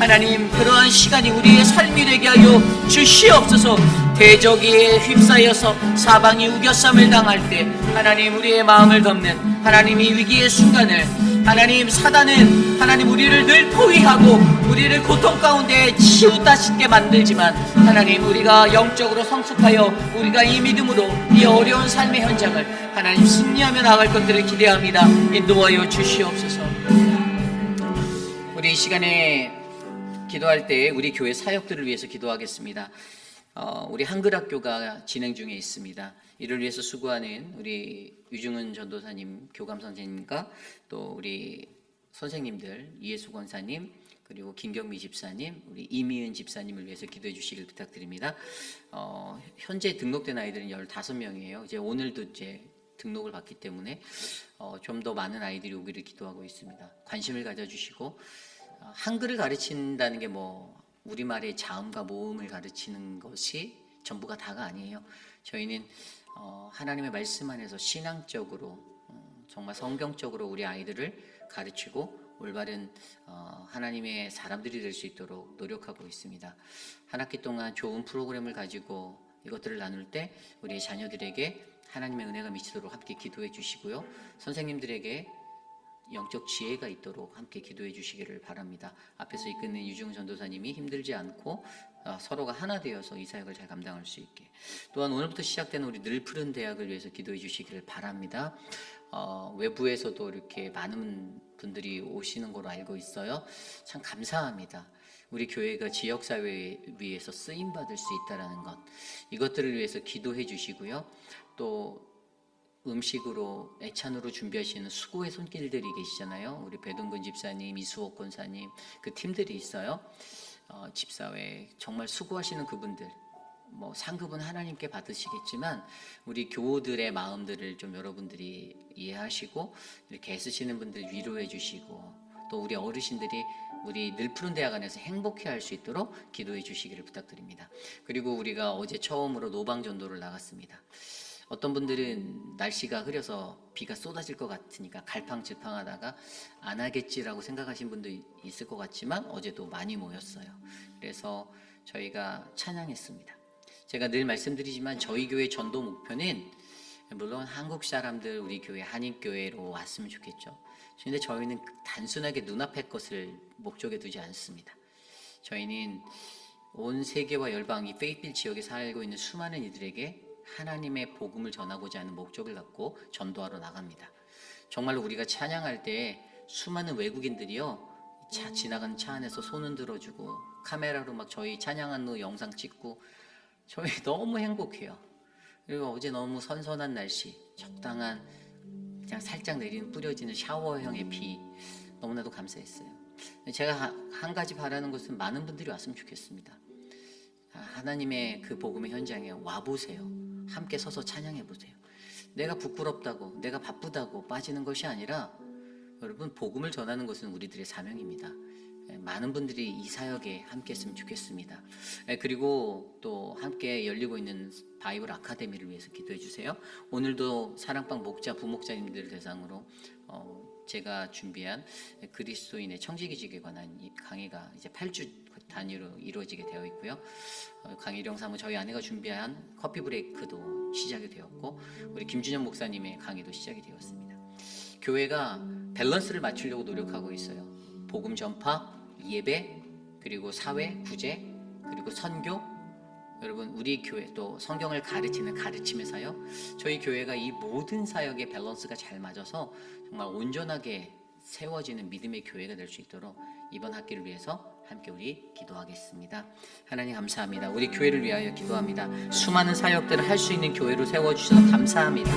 하나님 그러한 시간이 우리의 삶이 되게 하여 주시옵소서. 대적에 휩싸여서 사방이 우겨쌈을 당할 때 하나님 우리의 마음을 덮는 하나님이 위기의 순간을 하나님, 사단은 하나님 우리를 늘 포위하고 우리를 고통 가운데 치우다 싶게 만들지만 하나님 우리가 영적으로 성숙하여 우리가 이 믿음으로 이 어려운 삶의 현장을 하나님 승리하며 나갈 것들을 기대합니다. 인도하여 주시옵소서. 우리 이 시간에 기도할 때 우리 교회 사역들을 위해서 기도하겠습니다. 우리 한글학교가 진행 중에 있습니다. 이를 위해서 수고하는 우리 유중은 전도사님, 교감 선생님과 또 우리 선생님들, 이예수 권사님, 그리고 김경미 집사님, 우리 이미은 집사님을 위해서 기도해 주시길 부탁드립니다. 현재 등록된 아이들은 15명이에요. 이제 오늘도 이제 등록을 받기 때문에 좀 더 많은 아이들이 오기를 기도하고 있습니다. 관심을 가져주시고 한글을 가르친다는 게 우리말의 자음과 모음을 가르치는 것이 전부가 다가 아니에요. 저희는 하나님의 말씀 안에서 신앙적으로 정말 성경적으로 우리 아이들을 가르치고 올바른 하나님의 사람들이 될 수 있도록 노력하고 있습니다. 한 학기 동안 좋은 프로그램을 가지고 이것들을 나눌 때 우리 자녀들에게 하나님의 은혜가 미치도록 함께 기도해 주시고요. 선생님들에게 영적 지혜가 있도록 함께 기도해 주시기를 바랍니다. 앞에서 이끄는 유중 전도사님이 힘들지 않고 서로가 하나 되어서 이 사역을 잘 감당할 수 있게, 또한 오늘부터 시작되는 우리 늘 푸른 대학을 위해서 기도해 주시기를 바랍니다. 외부에서도 이렇게 많은 분들이 오시는 걸로 알고 있어요. 참 감사합니다. 우리 교회가 지역사회에 위해서 쓰임받을 수 있다는 것, 이것들을 위해서 기도해 주시고요. 또 음식으로 애찬으로 준비하시는 수고의 손길들이 계시잖아요. 우리 배동근 집사님, 이수옥 권사님, 그 팀들이 있어요. 집사회 정말 수고하시는 그분들, 상급은 하나님께 받으시겠지만 우리 교우들의 마음들을 좀 여러분들이 이해하시고 이렇게 애쓰시는 분들 위로해 주시고, 또 우리 어르신들이 우리 늘 푸른 대학 안에서 행복해할 수 있도록 기도해 주시기를 부탁드립니다. 그리고 우리가 어제 처음으로 노방 전도를 나갔습니다. 어떤 분들은 날씨가 흐려서 비가 쏟아질 것 같으니까 갈팡질팡하다가 안 하겠지라고 생각하신 분도 있을 것 같지만 어제도 많이 모였어요. 그래서 저희가 찬양했습니다. 제가 늘 말씀드리지만 저희 교회 전도 목표는 물론 한국 사람들 우리 교회 한인교회로 왔으면 좋겠죠. 그런데 저희는 단순하게 눈앞의 것을 목적에 두지 않습니다. 저희는 온 세계와 열방, 이 페이필 지역에 살고 있는 수많은 이들에게 하나님의 복음을 전하고자 하는 목적을 갖고 전도하러 나갑니다. 정말로 우리가 찬양할 때 수많은 외국인들이요, 지나가는 차 안에서 손 흔들어주고 카메라로 막 저희 찬양하는 거 영상 찍고 저희 너무 행복해요. 그리고 어제 너무 선선한 날씨, 적당한 그냥 살짝 내리는 뿌려지는 샤워형의 비, 너무나도 감사했어요. 제가 한 가지 바라는 것은 많은 분들이 왔으면 좋겠습니다. 하나님의 그 복음의 현장에 와보세요. 함께 서서 찬양해보세요. 내가 부끄럽다고, 내가 바쁘다고 빠지는 것이 아니라 여러분, 복음을 전하는 것은 우리들의 사명입니다. 많은 분들이 이 사역에 함께 했으면 좋겠습니다. 그리고 또 함께 열리고 있는 바이블 아카데미를 위해서 기도해 주세요. 오늘도 사랑방 목자, 부목자님들을 대상으로 제가 준비한 그리스도인의 청지기직에 관한 이 강의가 이제 8주 단위로 이루어지게 되어 있고요. 강의 영상은 저희 아내가 준비한 커피 브레이크도 시작이 되었고, 우리 김준현 목사님의 강의도 시작이 되었습니다. 교회가 밸런스를 맞추려고 노력하고 있어요. 복음 전파, 예배, 그리고 사회, 구제, 그리고 선교. 여러분, 우리 교회 또 성경을 가르치는 가르침의 사역, 저희 교회가 이 모든 사역의 밸런스가 잘 맞아서 정말 온전하게 세워지는 믿음의 교회가 될 수 있도록 이번 학기를 위해서 함께 우리 기도하겠습니다. 하나님 감사합니다. 우리 교회를 위하여 기도합니다. 수많은 사역들을 할 수 있는 교회로 세워주셔서 감사합니다.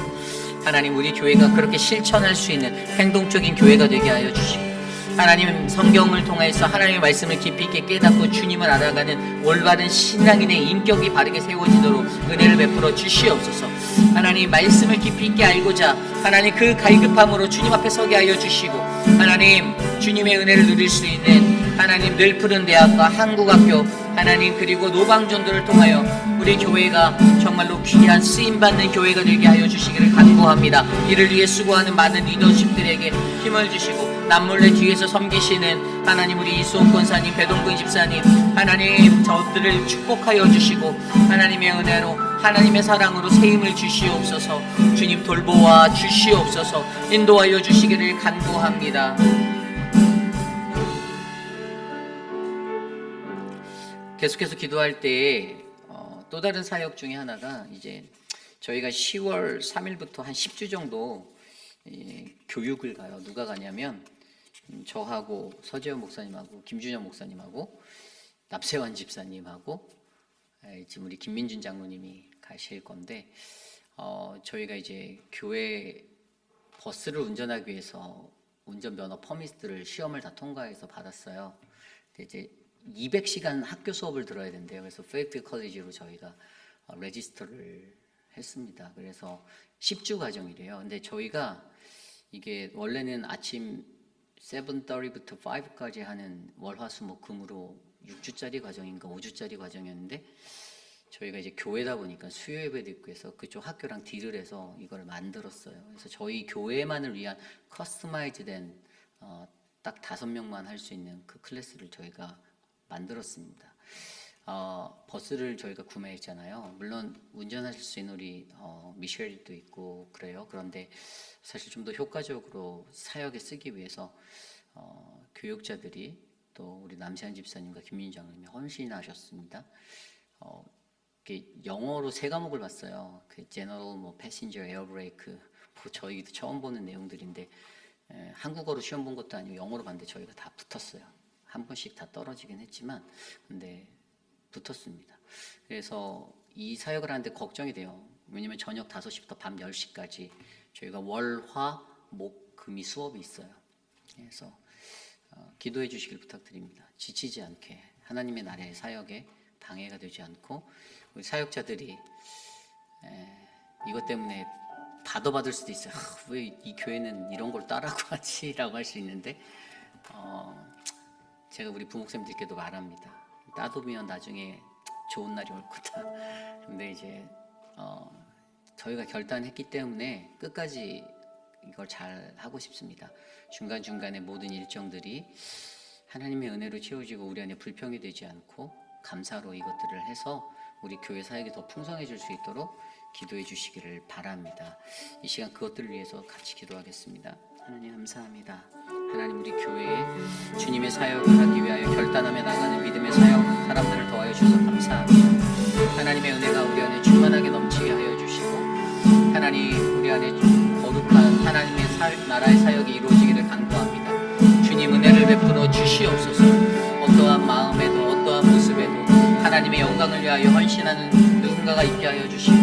하나님, 우리 교회가 그렇게 실천할 수 있는 행동적인 교회가 되게 하여 주시고, 하나님 성경을 통해서 하나님의 말씀을 깊이 있게 깨닫고 주님을 알아가는 올바른 신앙인의 인격이 바르게 세워지도록 은혜를 베풀어 주시옵소서. 하나님 말씀을 깊이 있게 알고자 하나님 그 갈급함으로 주님 앞에 서게 하여 주시고, 하나님 주님의 은혜를 누릴 수 있는 하나님 늘 푸른 대학과 한국학교, 하나님 그리고 노방전도를 통하여 우리 교회가 정말로 귀한 쓰임받는 교회가 되게 하여 주시기를 간구합니다. 이를 위해 수고하는 많은 리더십들에게 힘을 주시고, 남몰래 뒤에서 섬기시는 하나님 우리 이수원 권사님, 배동근 집사님, 하나님 저들을 축복하여 주시고, 하나님의 은혜로 하나님의 사랑으로 세임을 주시옵소서. 주님 돌보아 주시옵소서. 인도하여 주시기를 간구합니다. 계속해서 기도할 때 또 다른 사역 중에 하나가, 이제 저희가 10월 3일부터 한 10주 정도 교육을 가요. 누가 가냐면 저하고 서재원 목사님하고 김준현 목사님하고 납세환 집사님하고 지금 우리 김민준 장로님이 가실 건데, 저희가 이제 교회 버스를 운전하기 위해서 운전면허 퍼미트를 시험을 다 통과해서 받았어요. 근데 이제 200시간 학교 수업을 들어야 된대요. 그래서 페이필드 컬리지로 저희가 레지스터를 했습니다. 그래서 10주 과정이래요. 근데 저희가 이게 원래는 아침 7:30부터 5까지 하는 월화수목금으로 6주짜리 과정인가 5주짜리 과정이었는데, 저희가 이제 교회다 보니까 수요 예배도 있고 해서 그쪽 학교랑 딜을 해서 이걸 만들었어요. 그래서 저희 교회만을 위한 커스터마이즈된 딱 5명만 할 수 있는 그 클래스를 저희가 만들었습니다. 버스를 저희가 구매했잖아요. 물론 운전하실 수 있는 우리 미셸도 있고 그래요. 그런데 사실 좀 더 효과적으로 사역에 쓰기 위해서 교육자들이, 또 우리 남세한 집사님과 김민주 장로님이 헌신하셨습니다. 영어로 3과목을 봤어요. 그 제너럴, 패신저, 에어브레이크, 저희도 처음 보는 내용들인데, 한국어로 시험 본 것도 아니고 영어로 봤는데 저희가 다 붙었어요. 한 번씩 다 떨어지긴 했지만 근데 붙었습니다. 그래서 이 사역을 하는데 걱정이 돼요. 왜냐면 저녁 5시부터 밤 10시까지 저희가 월, 화, 목, 금이 수업이 있어요. 그래서 기도해 주시길 부탁드립니다. 지치지 않게, 하나님의 나라의 사역에 방해가 되지 않고, 우리 사역자들이 이것 때문에 받을 수도 있어요. 왜 이 교회는 이런 걸 따라고 하지? 라고 할 수 있는데, 제가 우리 부목사님들께도 말합니다. 따두면 나중에 좋은 날이 올 거다. 근데 이제 저희가 결단했기 때문에 끝까지 이걸 잘 하고 싶습니다. 중간중간에 모든 일정들이 하나님의 은혜로 채워지고 우리 안에 불평이 되지 않고 감사로 이것들을 해서 우리 교회 사역이 더 풍성해질 수 있도록 기도해 주시기를 바랍니다. 이 시간 그것들을 위해서 같이 기도하겠습니다. 하나님 감사합니다. 하나님, 우리 교회에 주님의 사역을 하기 위하여 결단하며 나가는 믿음의 사역 사람들을 더하여 주셔서 감사합니다. 하나님의 은혜가 우리 안에 충만하게 넘치게 하여 주시고, 하나님 우리 안에 거룩한 하나님의 나라의 사역이 이루어지기를 간구합니다. 주님 은혜를 베풀어 주시옵소서. 어떠한 마음에도 어떠한 모습에도 하나님의 영광을 위하여 헌신하는 누군가가 있게 하여 주시고,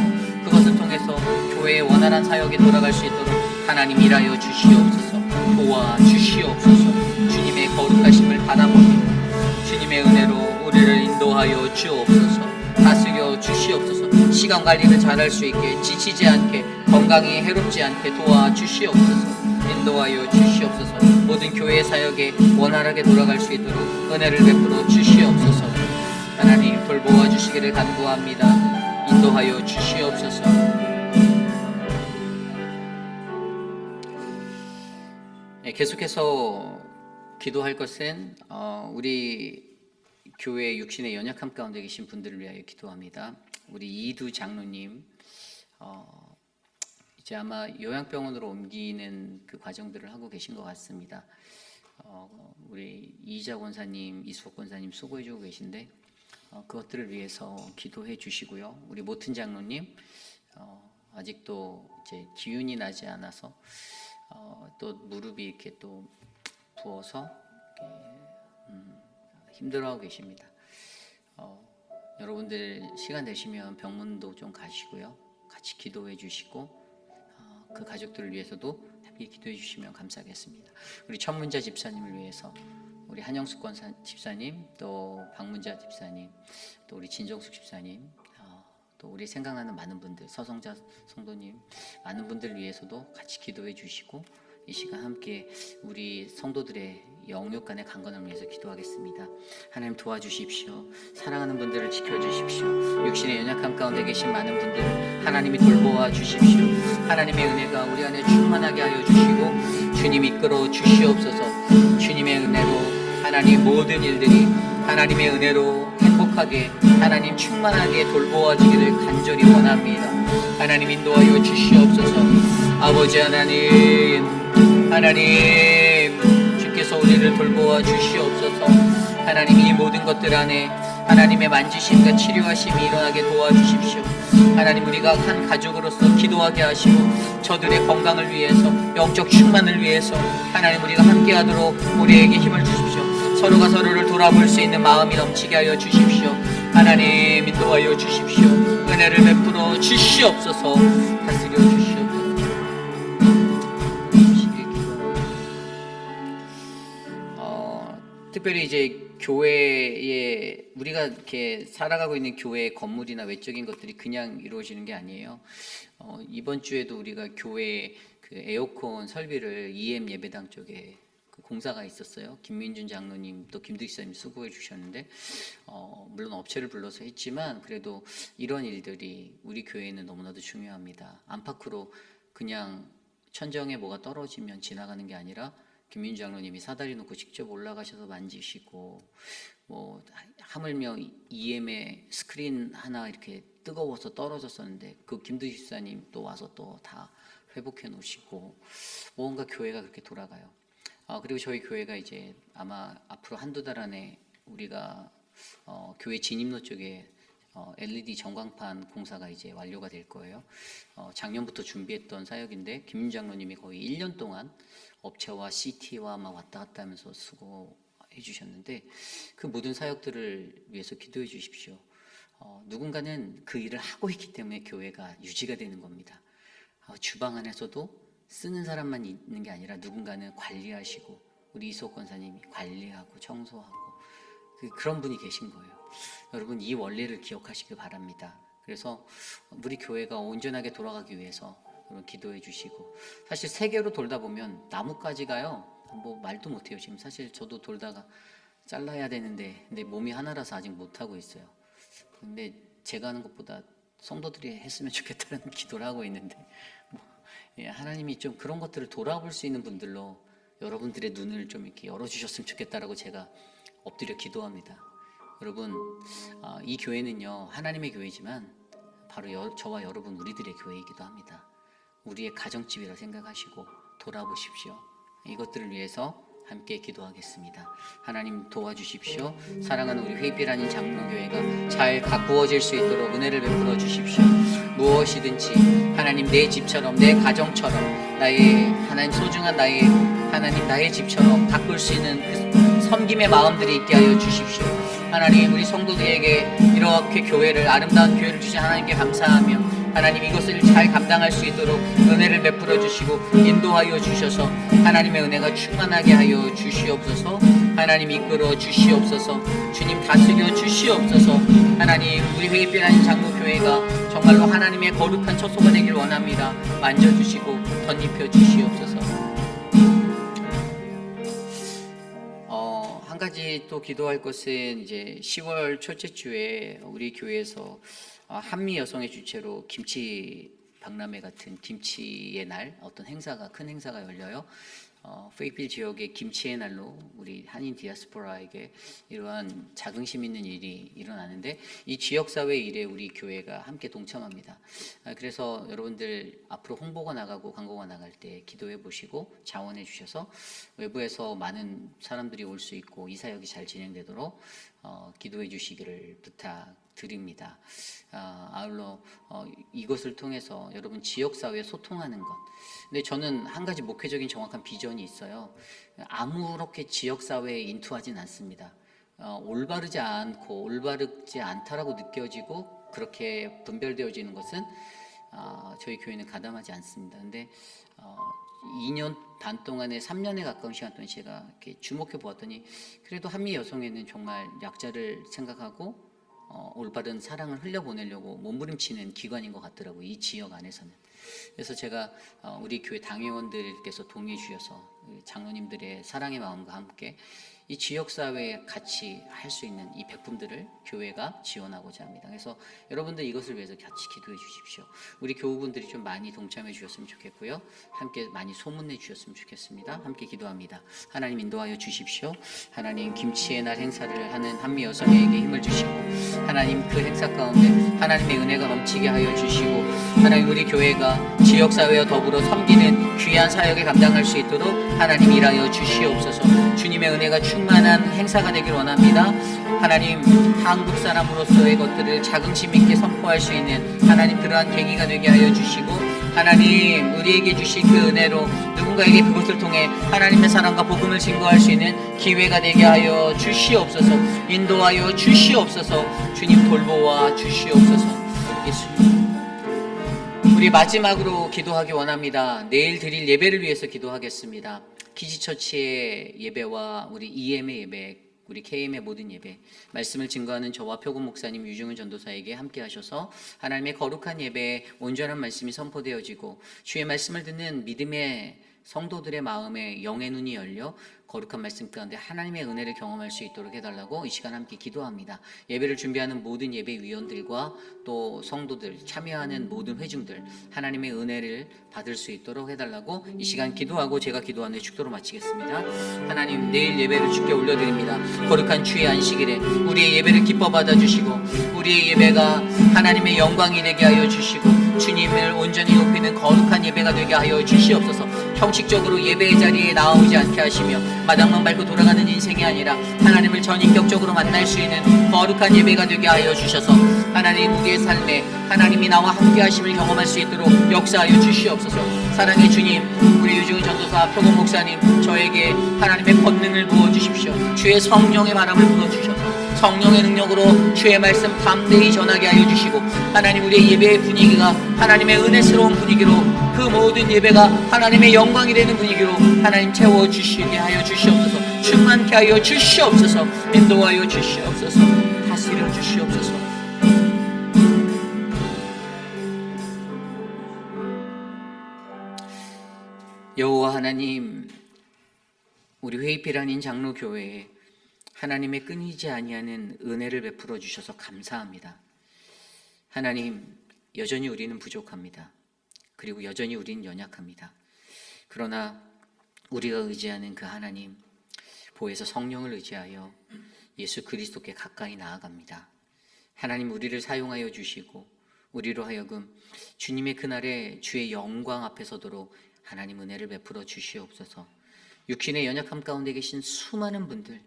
그것을 통해서 교회의 원활한 사역에 돌아갈 수 있도록 하나님 일하여 주시옵소서. 도와 주시옵소서. 주님의 거룩하심을 바라봅니다. 주님의 은혜로 우리를 인도하여 주옵소서. 다스려 주시옵소서. 시간 관리를 잘할 수 있게, 지치지 않게, 건강이 해롭지 않게 도와 주시옵소서. 인도하여 주시옵소서. 모든 교회 사역에 원활하게 돌아갈 수 있도록 은혜를 베풀어 주시옵소서. 하나님 돌보아 주시기를 간구합니다. 인도하여 주시옵소서. 계속해서 기도할 것은 우리 교회 육신의 연약함 가운데 계신 분들을 위하여 기도합니다. 우리 이두 장로님 이제 아마 요양병원으로 옮기는 그 과정들을 하고 계신 것 같습니다. 우리 이자 권사님, 이수옥 권사님 수고해주고 계신데 그것들을 위해서 기도해 주시고요. 우리 모튼 장로님 아직도 이제 기운이 나지 않아서 또 무릎이 이렇게 또 부어서 힘들어하고 계십니다. 여러분들 시간 되시면 병문도 좀 가시고요. 같이 기도해 주시고 그 가족들을 위해서도 함께 기도해 주시면 감사하겠습니다. 우리 천문자 집사님을 위해서 우리 한영숙 권사 집사님, 또 박문자 집사님, 또 우리 진정숙 집사님, 또 우리 생각나는 많은 분들, 서성자 성도님, 많은 분들 위해서도 같이 기도해 주시고 이 시간 함께 우리 성도들의 영육 간의 강건을 위해서 기도하겠습니다. 하나님 도와주십시오. 사랑하는 분들을 지켜주십시오. 육신의 연약함 가운데 계신 많은 분들을 하나님이 돌보아 주십시오. 하나님의 은혜가 우리 안에 충만하게 하여 주시고 주님 이끌어 주시옵소서. 주님의 은혜로 하나님 모든 일들이 하나님의 은혜로 행복하게 하나님 충만하게 돌보아지기를 간절히 원합니다. 하나님 인도하여 주시옵소서. 아버지 하나님, 하나님 주께서 우리를 돌보아 주시옵소서. 하나님 이 모든 것들 안에 하나님의 만지심과 치료하심이 일어나게 도와주십시오. 하나님 우리가 한 가족으로서 기도하게 하시고 저들의 건강을 위해서 영적 충만을 위해서 하나님 우리가 함께하도록 우리에게 힘을 주십시오. 서로가 서로를 돌아볼 수 있는 마음이 넘치게 하여 주십시오. 하나님 인도하여 주십시오. 은혜를 베풀어 주시옵소서. 다스려 주시옵소서. 특별히 이제 교회에 우리가 이렇게 살아가고 있는 교회의 건물이나 외적인 것들이 그냥 이루어지는 게 아니에요. 이번 주에도 우리가 교회 그 에어컨 설비를 EM 예배당 쪽에 그 공사가 있었어요. 김민준 장로님 또 김두희 사님 수고해 주셨는데 물론 업체를 불러서 했지만 그래도 이런 일들이 우리 교회에는 너무나도 중요합니다. 안팎으로 그냥 천정에 뭐가 떨어지면 지나가는 게 아니라 김민주 장로님이 사다리 놓고 직접 올라가셔서 만지시고 뭐 하물며 EM의 스크린 하나 이렇게 뜨거워서 떨어졌었는데 그 김두희 집사님 또 와서 또 다 회복해 놓으시고 뭔가 교회가 그렇게 돌아가요. 그리고 저희 교회가 이제 아마 앞으로 한두 달 안에 우리가 교회 진입로 쪽에 LED 전광판 공사가 이제 완료가 될 거예요. 작년부터 준비했던 사역인데 김민 장로님이 거의 1년 동안 업체와 CT와 막 왔다 갔다 하면서 수고해 주셨는데 그 모든 사역들을 위해서 기도해 주십시오. 누군가는 그 일을 하고 있기 때문에 교회가 유지가 되는 겁니다. 주방 안에서도 쓰는 사람만 있는 게 아니라 누군가는 관리하시고 우리 이수옥 권사님이 관리하고 청소하고 그런 분이 계신 거예요. 여러분 이 원리를 기억하시길 바랍니다. 그래서 우리 교회가 온전하게 돌아가기 위해서 기도해 주시고 사실 세계로 돌다 보면 나뭇가지가요 뭐 말도 못해요. 지금 사실 저도 돌다가 잘라야 되는데 근데 몸이 하나라서 아직 못하고 있어요. 근데 제가 하는 것보다 성도들이 했으면 좋겠다는 기도를 하고 있는데 하나님이 좀 그런 것들을 돌아볼 수 있는 분들로 여러분들의 눈을 좀 이렇게 열어주셨으면 좋겠다라고 제가 엎드려 기도합니다. 여러분 이 교회는요 하나님의 교회지만 바로 저와 여러분 우리들의 교회이기도 합니다. 우리의 가정집이라 생각하시고 돌아보십시오. 이것들을 위해서 함께 기도하겠습니다. 하나님 도와주십시오. 사랑하는 우리 회빛하는 장로교회가 잘 가꾸어질 수 있도록 은혜를 베풀어 주십시오. 무엇이든지 하나님 내 집처럼 내 가정처럼 나의 하나님 소중한 나의 집처럼 가꿀 수 있는 그 섬김의 마음들이 있게 하여 주십시오. 하나님 우리 성도들에게 이렇게 교회를 아름다운 교회를 주신 하나님께 감사하며 하나님 이것을 잘 감당할 수 있도록 은혜를 베풀어 주시고 인도하여 주셔서 하나님의 은혜가 충만하게 하여 주시옵소서. 하나님 이끌어 주시옵소서. 주님 다스려 주시옵소서. 하나님 우리 회빛하는 장로교회가 정말로 하나님의 거룩한 처소가 되길 원합니다. 만져주시고 덧입혀 주시옵소서. 한 가지 또 기도할 것은 이제 10월 첫째 주에 우리 교회에서 한미 여성의 주최로 김치 박람회 같은 김치의 날 어떤 행사가 큰 행사가 열려요. 페이필 지역의 김치의 날로 우리 한인 디아스포라에게 이러한 자긍심 있는 일이 일어나는데 이 지역사회 일에 우리 교회가 함께 동참합니다. 그래서 여러분들 앞으로 홍보가 나가고 광고가 나갈 때 기도해 보시고 자원해 주셔서 외부에서 많은 사람들이 올 수 있고 이 사역이 잘 진행되도록 기도해 주시기를 부탁드립니다. 아울러 이것을 통해서 여러분 지역사회에 소통하는 것. 근데 저는 한 가지 목회적인 정확한 비전이 있어요. 아무렇게 지역사회에 인투하진 않습니다. 올바르지 않고 올바르지 않다라고 느껴지고 그렇게 분별되어지는 것은 저희 교회는 가담하지 않습니다. 근데 2년 반 동안에 3년에 가까운 시간 동안 제가 이렇게 주목해 보았더니 그래도 한미 여성에는 정말 약자를 생각하고 올바른 사랑을 흘려보내려고 몸부림치는 기관인 것 같더라고요. 이 지역 안에서는. 그래서 제가 우리 교회 당회원들께서 동의해 주셔서 장로님들의 사랑의 마음과 함께 이 지역사회에 같이 할 수 있는 이 백품들을 교회가 지원하고자 합니다. 그래서 여러분들 이것을 위해서 같이 기도해 주십시오. 우리 교우분들이 좀 많이 동참해 주셨으면 좋겠고요. 함께 많이 소문내 주셨으면 좋겠습니다. 함께 기도합니다. 하나님 인도하여 주십시오. 하나님 김치의 날 행사를 하는 한미 여성에게 힘을 주시고 하나님 그 행사 가운데 하나님의 은혜가 넘치게 하여 주시고 하나님 우리 교회가 지역사회와 더불어 섬기는 귀한 사역을 감당할 수 있도록 하나님 일하여 주시옵소서. 주님의 은혜가 충만한 행사가 되길 원합니다. 하나님 한국 사람으로서의 것들을 자긍심 있게 선포할 수 있는 하나님 그러한 계기가 되게 하여 주시고 하나님 우리에게 주신 그 은혜로 누군가에게 그것을 통해 하나님의 사랑과 복음을 증거할 수 있는 기회가 되게 하여 주시옵소서. 인도하여 주시옵소서. 주님 돌보아 주시옵소서. 예수님 우리 마지막으로 기도하기 원합니다. 내일 드릴 예배를 위해서 기도하겠습니다. 키즈처치의 예배와 우리 EM의 예배, 우리 KM의 모든 예배, 말씀을 증거하는 저와 표금 목사님, 유중은 전도사에게 함께 하셔서 하나님의 거룩한 예배에 온전한 말씀이 선포되어지고 주의 말씀을 듣는 믿음의 성도들의 마음에 영의 눈이 열려 거룩한 말씀 가운데 하나님의 은혜를 경험할 수 있도록 해달라고 이 시간 함께 기도합니다. 예배를 준비하는 모든 예배위원들과 또 성도들, 참여하는 모든 회중들 하나님의 은혜를 받을 수 있도록 해달라고 이 시간 기도하고 제가 기도하는 축도로 마치겠습니다. 하나님 내일 예배를 주께 올려드립니다. 거룩한 주의 안식일에 우리의 예배를 기뻐 받아주시고 우리의 예배가 하나님의 영광이 되게 하여 주시고 주님을 온전히 높이는 거룩한 예배가 되게 하여 주시옵소서. 형식적으로 예배의 자리에 나오지 않게 하시며 마당만 밟고 돌아가는 인생이 아니라 하나님을 전인격적으로 만날 수 있는 거룩한 예배가 되게 하여 주셔서 하나님 우리의 삶에 하나님이 나와 함께 하심을 경험할 수 있도록 역사하여 주시옵소서. 사랑의 주님 우리 유중은 전도사 표금 목사님 저에게 하나님의 권능을 부어주십시오. 주의 성령의 바람을 불어주셔서 성령의 능력으로 주의 말씀 담대히 전하게 하여 주시고 하나님 우리의 예배의 분위기가 하나님의 은혜스러운 분위기로 그 모든 예배가 하나님의 영광이 되는 분위기로 하나님 채워주시게 하여 주시옵소서. 충만케 하여 주시옵소서. 인도하여 주시옵소서. 다스려 주시옵소서. 여호와 하나님 우리 회의필 한인 장로교회에 하나님의 끊이지 아니하는 은혜를 베풀어 주셔서 감사합니다. 하나님 여전히 우리는 부족합니다. 그리고 여전히 우리는 연약합니다. 그러나 우리가 의지하는 그 하나님 보혜사 성령을 의지하여 예수 그리스도께 가까이 나아갑니다. 하나님 우리를 사용하여 주시고 우리로 하여금 주님의 그날에 주의 영광 앞에 서도록 하나님 은혜를 베풀어 주시옵소서. 육신의 연약함 가운데 계신 수많은 분들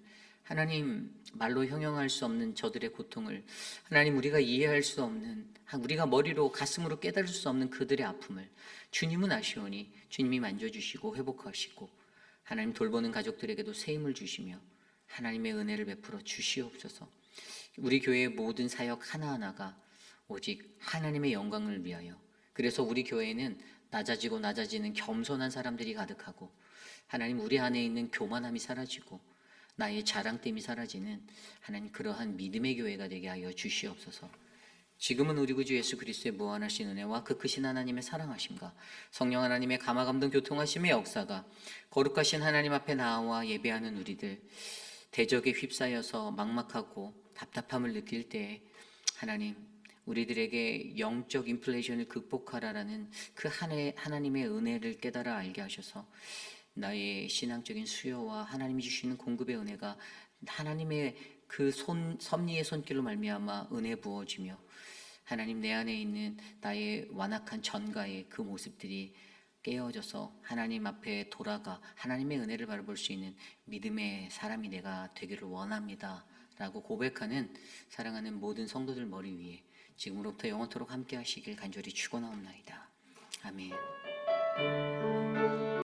하나님 말로 형용할 수 없는 저들의 고통을 하나님 우리가 이해할 수 없는 우리가 머리로 가슴으로 깨달을 수 없는 그들의 아픔을 주님은 아시오니 주님이 만져주시고 회복하시고 하나님 돌보는 가족들에게도 새 힘을 주시며 하나님의 은혜를 베풀어 주시옵소서. 우리 교회의 모든 사역 하나하나가 오직 하나님의 영광을 위하여 그래서 우리 교회에는 낮아지고 낮아지는 겸손한 사람들이 가득하고 하나님 우리 안에 있는 교만함이 사라지고 나의 자랑됨이 사라지는 하나님 그러한 믿음의 교회가 되게 하여 주시옵소서. 지금은 우리 구주 예수 그리스도의 무한하신 은혜와 그 크신 하나님의 사랑하심과 성령 하나님의 감화 감동 교통하심의 역사가 거룩하신 하나님 앞에 나와 예배하는 우리들 대적에 휩싸여서 막막하고 답답함을 느낄 때 하나님, 우리들에게 영적 인플레이션을 극복하라라는 그 하나님의 은혜를 깨달아 알게 하셔서 나의 신앙적인 수요와 하나님이 주시는 공급의 은혜가 하나님의 그 섭리의 손길로 말미암아 은혜 부어지며 하나님 내 안에 있는 나의 완악한 전가의 그 모습들이 깨어져서 하나님 앞에 돌아가 하나님의 은혜를 바라볼 수 있는 믿음의 사람이 내가 되기를 원합니다 라고 고백하는 사랑하는 모든 성도들 머리 위에 지금으로부터 영원토록 함께 하시길 간절히 축원하옵나이다. 아멘.